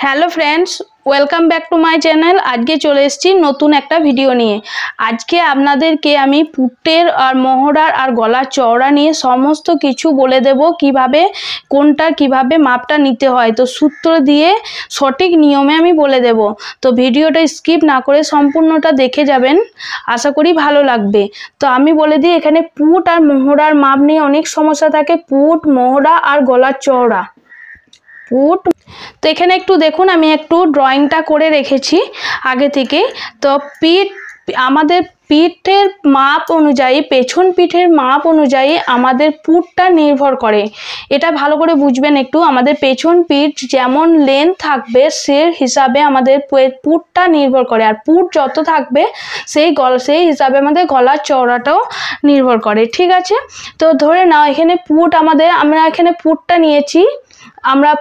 Hello friends, welcome back to my channel. আজকে চলে এসেছি নতুন একটা ভিডিও নিয়ে। আজকে আপনাদেরকে আমি পুটের আর মহড়ার আর গলার চওড়া নিয়ে সমস্ত কিছু বলে দেব, কিভাবে কোনটা কিভাবে মাপটা নিতে হয়। তো সূত্র দিয়ে সঠিক নিয়মে আমি বলে দেব। তো ভিডিওটা স্কিপ না করে সম্পূর্ণটা দেখে যাবেন, আশা করি ভালো লাগবে। তো আমি বলে দিই, এখানে পুট আর মহড়ার মাপ নিয়ে অনেক সমস্যা থাকে। পুট, মহড়া আর গলার চওড়া। পুট তো এখানে একটু দেখুন, আমি একটু ড্রয়িংটা করে রেখেছি আগে থেকে। তো আমাদের পিঠের মাপ অনুযায়ী, পেছন পিঠের মাপ অনুযায়ী আমাদের পুটটা নির্ভর করে। এটা ভালো করে বুঝবেন একটু। আমাদের পেছন পিঠ যেমন লেন্থ থাকবে সে হিসাবে আমাদের পুটটা নির্ভর করে, আর পুট যত থাকবে সেই হিসাবে আমাদের গলার চওড়াটাও নির্ভর করে। ঠিক আছে, তো ধরে নাও এখানে আমরা এখানে পুটটা নিয়েছি। আমরা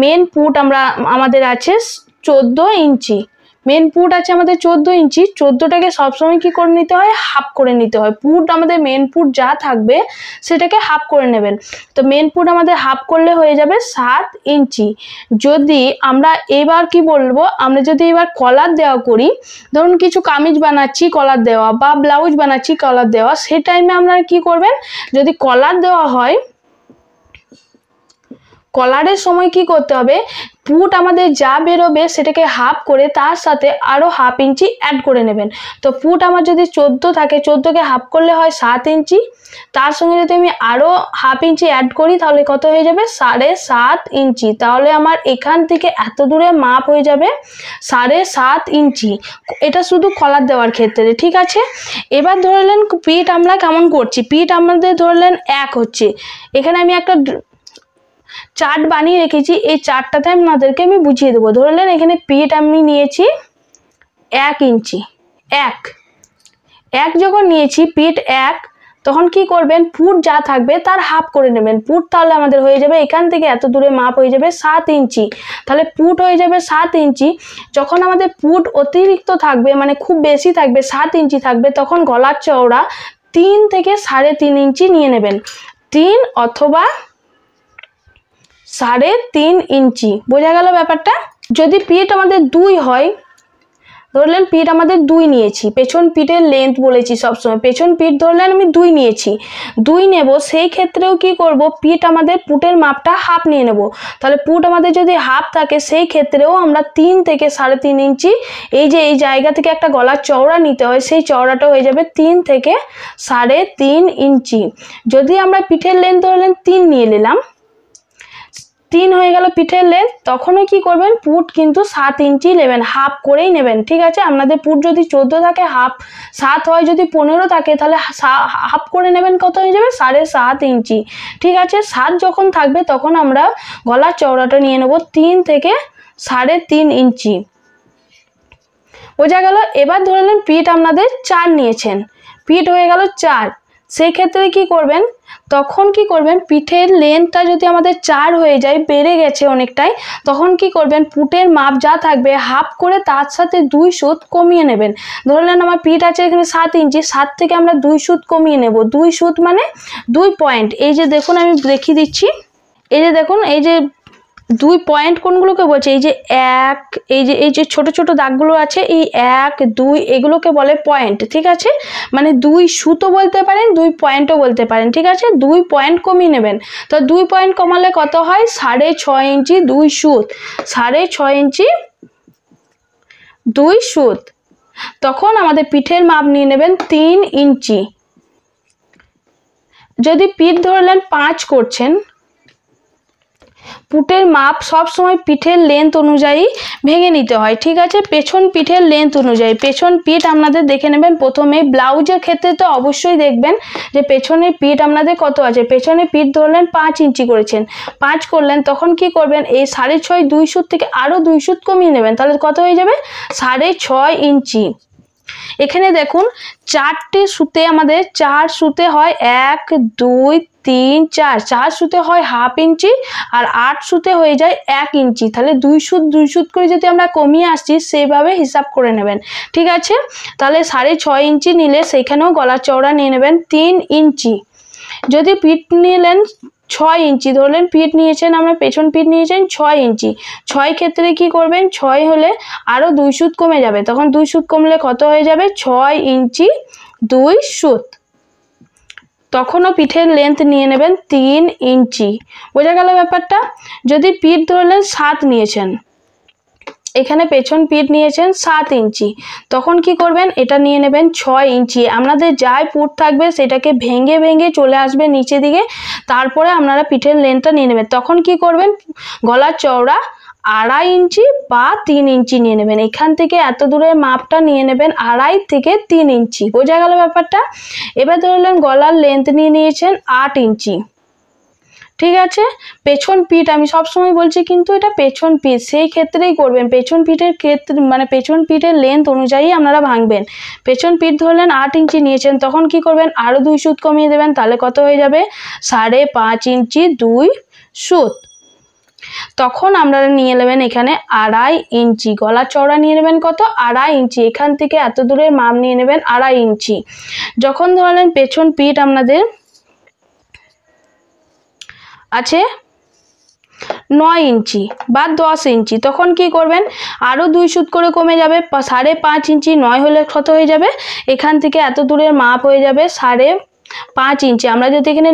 মেন পুট আমাদের আছে 14 ইঞ্চি। মেন পুট আছে আমাদের 14 ইঞ্চি। 14টাকে সবসময় কি করে নিতে হয়? হাফ করে নিতে হয়। পুট আমাদের মেন পুট যা থাকবে সেটাকে হাফ করে নেবেন। তো মেন পুট আমাদের হাফ করলে হয়ে যাবে 7 ইঞ্চি। যদি আমরা এবার কি বলবো, আমরা যদি এবার কলার দেওয়া করি, ধরুন কিছু কামিজ বানাচ্ছি কলার দেওয়া, বা ব্লাউজ বানাচ্ছি কলার দেওয়া, সেই টাইমে আপনারা কি করবেন, যদি কলার দেওয়া হয়, কলারের সময় কি করতে হবে, পুট আমাদের যা বেরোবে সেটাকে হাফ করে তার সাথে আরো হাফ ইঞ্চি অ্যাড করে নেবেন। তো পুট আমার যদি 14 থাকে, 14কে হাফ করলে হয় 7 ইঞ্চি। তার সঙ্গে যদি আমি আরো হাফ ইঞ্চি অ্যাড করি তাহলে কত হয়ে যাবে? 7.5 ইঞ্চি। তাহলে আমার এখান থেকে এত দূরে মাপ হয়ে যাবে 7.5 ইঞ্চি। এটা শুধু কলার দেওয়ার ক্ষেত্রে। ঠিক আছে, এবার ধরলেন পিঠ আমরা কেমন করছি। পিঠ আমাদের ধরলেন 1 হচ্ছে। এখানে আমি একটা চার্ট বানিয়ে রেখেছি, এই চার্টটাতে আপনাদেরকে আমি বুঝিয়ে দেবো। ধরলেন এখানে পিঠ আমি নিয়েছি 1 ইঞ্চি। এক যখন নিয়েছি পিঠ 1, তখন কি করবেন, পুট যা থাকবে তার হাফ করে নেবেন। পুট তাহলে আমাদের হয়ে যাবে এখান থেকে এত দূরে মাপ হয়ে যাবে 7 ইঞ্চি। তাহলে পুট হয়ে যাবে 7 ইঞ্চি। যখন আমাদের পুট অতিরিক্ত থাকবে, মানে খুব বেশি থাকবে, 7 ইঞ্চি থাকবে, তখন গলার চওড়া 3 থেকে 3.5 ইঞ্চি নিয়ে নেবেন। 3 অথবা 3.5 ইঞ্চি। বোঝা গেল ব্যাপারটা? যদি পিঠ আমাদের 2 হয়, ধরলেন পিঠ আমাদের 2 নিয়েছি, পেছন পিঠের লেন্থ বলেছি সবসময়, পেছন পিঠ ধরলেন আমি 2 নিয়েছি, 2 নেব, সেই ক্ষেত্রেও কি করব, পিঠ আমাদের পুটের মাপটা হাফ নিয়ে নেব। তাহলে পুট আমাদের যদি হাফ থাকে, সেই ক্ষেত্রেও আমরা 3 থেকে 3.5 ইঞ্চি, এই যে এই জায়গা থেকে একটা গলার চওড়া নিতে হয়, সেই চওড়াটা হয়ে যাবে 3 থেকে 3.5 ইঞ্চি। যদি আমরা পিঠের লেন্থ ধরলেন 3 নিয়ে নিলাম, 3 হয়ে গেল পিঠের লেন্থ, তখনও কি করবেন, পুট কিন্তু 7 ইঞ্চি নেবেন, হাফ করেই নেবেন। ঠিক আছে, আপনাদের পুট যদি 14 থাকে হাফ, 7 হয় যদি 15 থাকে তাহলে হাফ করে নেবেন। কত হয়ে যাবে? 7.5 ইঞ্চি। ঠিক আছে, 7 যখন থাকবে তখন আমরা গলার চওড়াটা নিয়ে নেব 3 থেকে 3.5 ইঞ্চি। বোঝা গেল? এবার ধরলেন পিঠ আপনাদের 4 নিয়েছেন, পিঠ হয়ে গেল 4। সেই ক্ষেত্রে কি করবেন, তখন কি করবেন, পিঠের লেন্থটা যদি আমাদের 4 হয়ে যায়, বেড়ে গেছে অনেকটাই, তখন কি করবেন, পুটের মাপ যা থাকবে হাফ করে তার সাথে 2 সুত কমিয়ে নেবেন। ধরলেন আমার পিঠ আছে এখানে 7 ইঞ্চি, 7 থেকে আমরা 2 সুত কমিয়ে নেব। 2 সুত মানে 2 পয়েন্ট। এই যে দেখুন, আমি দেখিয়ে দিচ্ছি, এই যে দেখুন, এই যে 2 পয়েন্ট কোনগুলোকে বলছে, এই যে 1, এই যে ছোট ছোট দাগগুলো আছে, এই 1, 2 এগুলোকে বলে পয়েন্ট। ঠিক আছে, মানে 2 সুতো বলতে পারেন, 2 পয়েন্টও বলতে পারেন। ঠিক আছে, 2 পয়েন্ট কমিয়ে নেবেন। তো 2 পয়েন্ট কমালে কত হয়? 6.5 ইঞ্চি 2 সুত, 6.5 ইঞ্চি 2 সুত। তখন আমাদের পিঠের মাপ নিয়ে নেবেন 3 ইঞ্চি। যদি পিঠ ধরলেন 5 করছেন, পুটের মাপ সব সময় পিঠের লেন্থ অনুযায়ী ভেঙে নিতে হয়। ঠিক আছে, পেছন পিঠের লেন্থ অনুযায়ী। পেছন পিঠ আপনাদের দেখে নেবেন প্রথমে। ব্লাউজের ক্ষেত্রে তো অবশ্যই দেখবেন যে পেছনের পিঠ আপনাদের কত আছে। পেছনের পিঠ ধরলেন 5 ইঞ্চি করেছেন, 5 করলেন, তখন কি করবেন, এই 6.5 2 সুত থেকে আরো 2 সুত কমিয়ে নেবেন। তাহলে কত হয়ে যাবে? 6.5 ইঞ্চি। এখানে দেখুন 4টে সুতে, আমাদের 4 সুতে হয় 1 2 3 4, 4 সুতে হয় হাফ ইঞ্চি, আর 8 সুতে হয়ে যায় 1 ইঞ্চি। তাহলে 2 সুত করে যদি আমরা কমিয়ে আসছি, সেইভাবে হিসাব করে নেবেন। ঠিক আছে, তাহলে 6.5 ইঞ্চি নিলে সেখানেও গলার চওড়া নিয়ে নেবেন 3 ইঞ্চি। যদি পিঠ নিলেন 6 ইঞ্চি ধরলেন পিঠ নিয়েছেন, আমরা পেছন পিঠ নিয়েছেন 6 ইঞ্চি। 6 ক্ষেত্রে কি করবেন, 6 হলে আরও 2 সুত কমে যাবে, তখন 2 সুত কমলে কত হয়ে যাবে, 6 ইঞ্চি 2 সুত। তখনও পিঠের লেন্থ নিয়ে নেবেন 3 ইঞ্চি। বোঝা গেল ব্যাপারটা। যদি পিঠ ধরলেন 7 নিয়েছেন, এখানে পেছন পিঠ নিয়েছেন 7 ইঞ্চি, তখন কি করবেন, এটা নিয়ে নেবেন 6 ইঞ্চি। আপনাদের যাই পুট থাকবে সেটাকে ভেঙে ভেঙে চলে আসবে নিচে দিকে, তারপরে আপনারা পিঠের লেন্থটা নিয়ে নেবেন। তখন কি করবেন, গলার চওড়া 2.5 ইঞ্চি বা 3 ইঞ্চি নিয়ে নেবেন। এখান থেকে এত দূরের মাপটা নিয়ে নেবেন 2.5 থেকে 3 ইঞ্চি। বোঝা গেল ব্যাপারটা। এবার ধরলেন গলার লেন্থ নিয়ে নিয়েছেন 8 ইঞ্চি, ঠিক আছে। পেছন পিঠ আমি সবসময় বলছি কিন্তু এটা পেছন পিঠ, সেই ক্ষেত্রেই করবেন। পেছন পিঠের ক্ষেত্রে মানে পেছন পিঠের লেন্থ অনুযায়ী আপনারা ভাঙবেন। পেছন পিঠ ধরলেন 8 ইঞ্চি নিয়েছেন, তখন কি করবেন, আরও 2 সুত কমিয়ে দেবেন, তাহলে কত হয়ে যাবে, 5.5 ইঞ্চি 2 সুত। তখন আপনারা নিয়ে নেবেন এখানে 2.5 ইঞ্চি। গলা চওড়া নিয়ে নেবেন কত, 2.5 ইঞ্চি। এখান থেকে এত দূরের মাপ নিয়ে নেবেন 2.5 ইঞ্চি। যখন ধরলেন পেছন পিঠ আপনাদের আছে 9 ইঞ্চি বা 10 ইঞ্চি, তখন কি করবেন, আরও 2 সুত করে কমে যাবে, 5.5 ইঞ্চি। 9 হলে কত হয়ে যাবে, এখান থেকে এত দূরের মাপ হয়ে যাবে 5.5 ইঞ্চি। আমরা যদি এখানে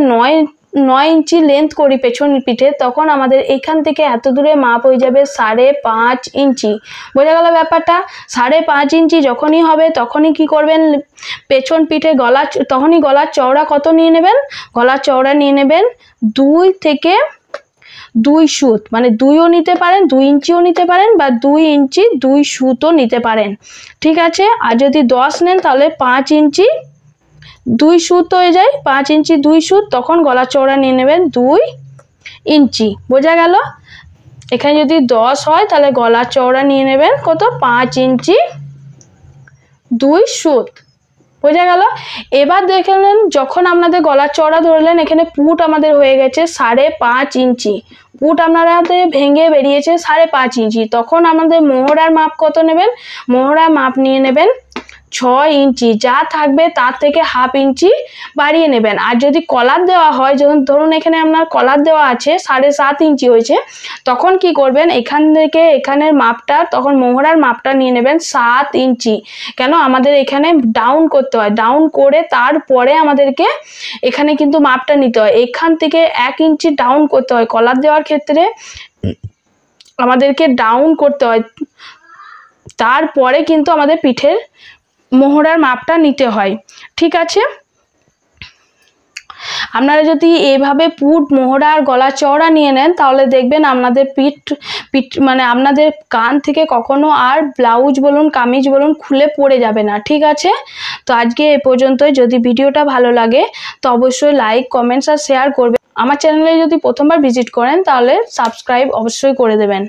9 ইঞ্চি লেন্থ করি পেছন পিঠে, তখন আমাদের এখান থেকে এত দূরে মাপ হয়ে যাবে 5.5 ইঞ্চি। বোঝা গেল ব্যাপারটা। 5.5 ইঞ্চি যখনই হবে তখনই কি করবেন, পেছন পিঠে তখনই গলার চওড়া কত নিয়ে নেবেন, গলার চওড়া নিয়ে নেবেন 2 থেকে 2 সুত, মানে 2ও নিতে পারেন, 2 ইঞ্চিও নিতে পারেন, বা 2 ইঞ্চি 2 সুতও নিতে পারেন, ঠিক আছে। আর যদি 10 নেন তাহলে 5 ইঞ্চি 2 সুত হয়ে যায়, 5 ইঞ্চি 2 সুত। তখন গলা চওড়া নিয়ে নেবেন 2 ইঞ্চি। বোঝা গেল। এখানে যদি 10 হয় তাহলে গলা চওড়া নিয়ে নেবেন কত, 5 ইঞ্চি 2 সুত। বোঝা গেল। এবার দেখলেন যখন আপনাদের গলার চওড়া ধরলেন, এখানে পুট আমাদের হয়ে গেছে 5.5 ইঞ্চি। পুট আপনাদের ভেঙে বেরিয়েছে 5.5 ইঞ্চি। তখন আমাদের মোহরার মাপ কত নেবেন, মোহরার মাপ নিয়ে নেবেন 6 ইঞ্চি। যা থাকবে তার থেকে 1/2 ইঞ্চি বাড়িয়ে নেবেন। আর যদি কলার দেওয়া হয়, যখন ধরুন এখানে আপনার কলার দেওয়া আছে 7.5 ইঞ্চি হয়েছে, তখন কি করবেন, এখান থেকে এখানের মাপটা, তখন মোহরার মাপটা নিয়ে নেবেন 7 ইঞ্চি। কেন, আমাদের এখানে ডাউন করতে হয়, ডাউন করে তারপরে আমাদেরকে এখানে কিন্তু মাপটা নিতে হয়। এখান থেকে 1 ইঞ্চি ডাউন করতে হয়। কলার দেওয়ার ক্ষেত্রে আমাদেরকে ডাউন করতে হয়, তারপরে কিন্তু আমাদের পিঠের মোহরার মাপটা নিতে হয়, ঠিক আছে। আপনারা যদি এইভাবে পুট, মোহরা আর গলা চওড়া নিয়ে নেন, তাহলে দেখবেন আপনাদের পিঠ মানে আপনাদের কান থেকে কখনো আর ব্লাউজ বলুন, কামিজ বলুন খুলে পড়ে যাবে না, ঠিক আছে। তো আজকে এ পর্যন্তই। যদি ভিডিওটা ভালো লাগে তো অবশ্যই লাইক, কমেন্টস আর শেয়ার করবেন। আমার চ্যানেলে যদি প্রথমবার ভিজিট করেন তাহলে সাবস্ক্রাইব অবশ্যই করে দেবেন।